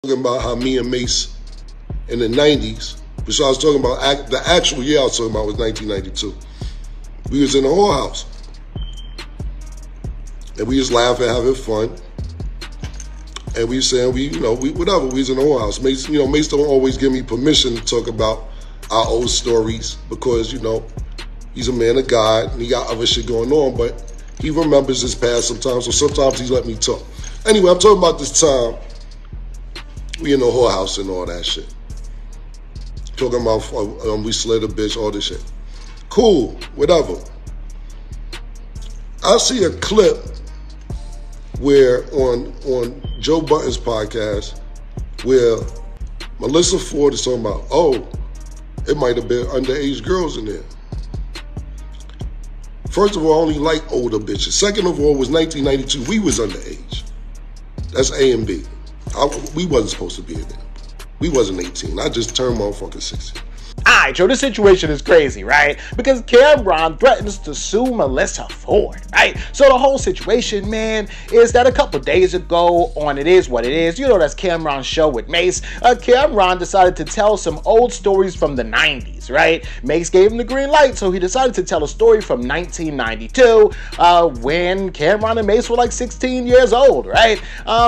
talking about how me and Mace in the 90s, which I was talking about, the actual year I was talking about was 1992. We was in a whorehouse. And we was laughing, having fun. And we was saying, whatever, we was in a whorehouse. Mace, Mace don't always give me permission to talk about our old stories because, he's a man of God and he got other shit going on, but he remembers his past sometimes, so sometimes he let me talk. Anyway, I'm talking about this time we in the whorehouse and all that shit. Talking about we slid a bitch, all this shit. Cool, whatever. I see a clip where on Joe Budden's podcast where Melyssa Ford is talking about, it might have been underage girls in there. First of all, I only like older bitches. Second of all, it was 1992. We was underage. That's A and B. We wasn't supposed to be in there. We wasn't 18. I just turned motherfucking 16. Alright, Joe, this situation is crazy, right? Because Cameron threatens to sue Melyssa Ford, right? So the whole situation, man, is that a couple days ago on It Is What It Is, that's Cameron's show with Mace, Cameron decided to tell some old stories from the 90s, right? Mace gave him the green light, so he decided to tell a story from 1992 when Cameron and Mace were like 16 years old, right?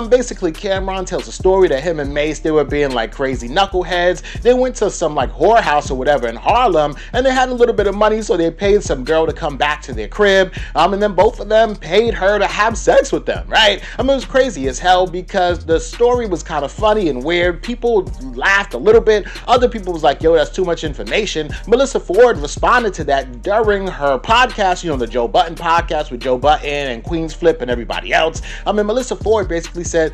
Basically, Cameron tells a story that him and Mace, they were being like crazy knuckleheads. They went to some like whorehouse or whatever in Harlem, and they had a little bit of money, so they paid some girl to come back to their crib, and then both of them paid her to have sex with them, right? It was crazy as hell because the story was kind of funny and weird. People laughed a little bit. Other people was like, yo, that's too much information. Melyssa Ford responded to that during her podcast, the Joe Budden podcast with Joe Budden and Queen's Flip and everybody else. Melyssa Ford basically said,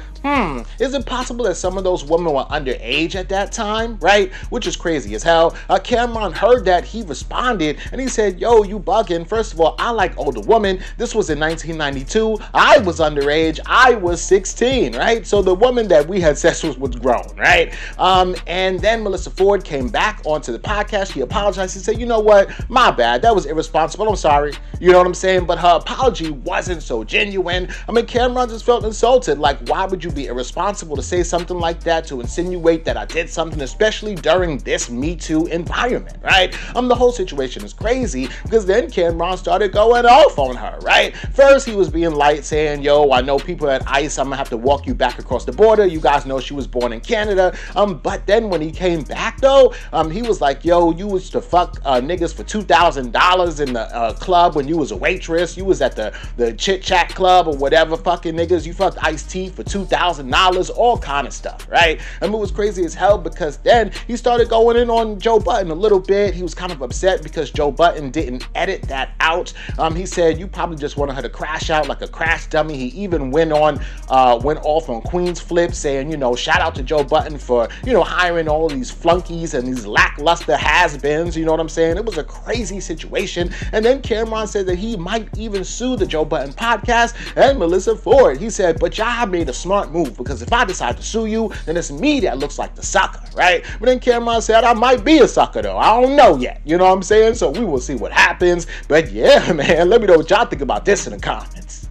is it possible that some of those women were underage at that time, right? Which is crazy as hell. Cameron heard that, he responded, and he said, yo, you bugging. First of all, I like older women. This was in 1992. I was underage. I was 16, right? So the woman that we had sex with was grown, right? And then Melyssa Ford came back onto the podcast. He apologized. He said, you know what? My bad. That was irresponsible. I'm sorry. You know what I'm saying? But her apology wasn't so genuine. Cameron just felt insulted. Like, why would you be irresponsible to say something like that, to insinuate that I did something, especially during this Me Too environment, right? The whole situation is crazy because then Cameron started going off on her, right? First, he was being light, saying, yo, I know people at ICE, I'm gonna have to walk you back across the border. You guys know she was born in Canada. But then when he came back, though, he was like, yo, you used to fuck niggas for $2,000 in the club when you was a waitress. You was at the Chit Chat Club or whatever, fucking niggas. You fucked Ice-T for $2,000, all kind of stuff, right? It was crazy as hell because then he started going in on Joe Budden a little bit. He was kind of upset because Joe Budden didn't edit that out. He said, you probably just wanted her to crash out like a crash dummy. He even went off on Queen's Flip saying, shout out to Joe Budden for, hiring all these flunkies and these lackluster has-beens, you know what I'm saying? It was a crazy situation. And then Cameron said that he might even sue the Joe Budden podcast and Melyssa Ford. He said, but y'all made a smart move because if I decide to sue you, then it's me that looks like the sucker, right? But then Cameron said, I might be a sucker though. I don't know yet. You know what I'm saying? So we will see what happens. But yeah, man, let me know what y'all think about this in the comments.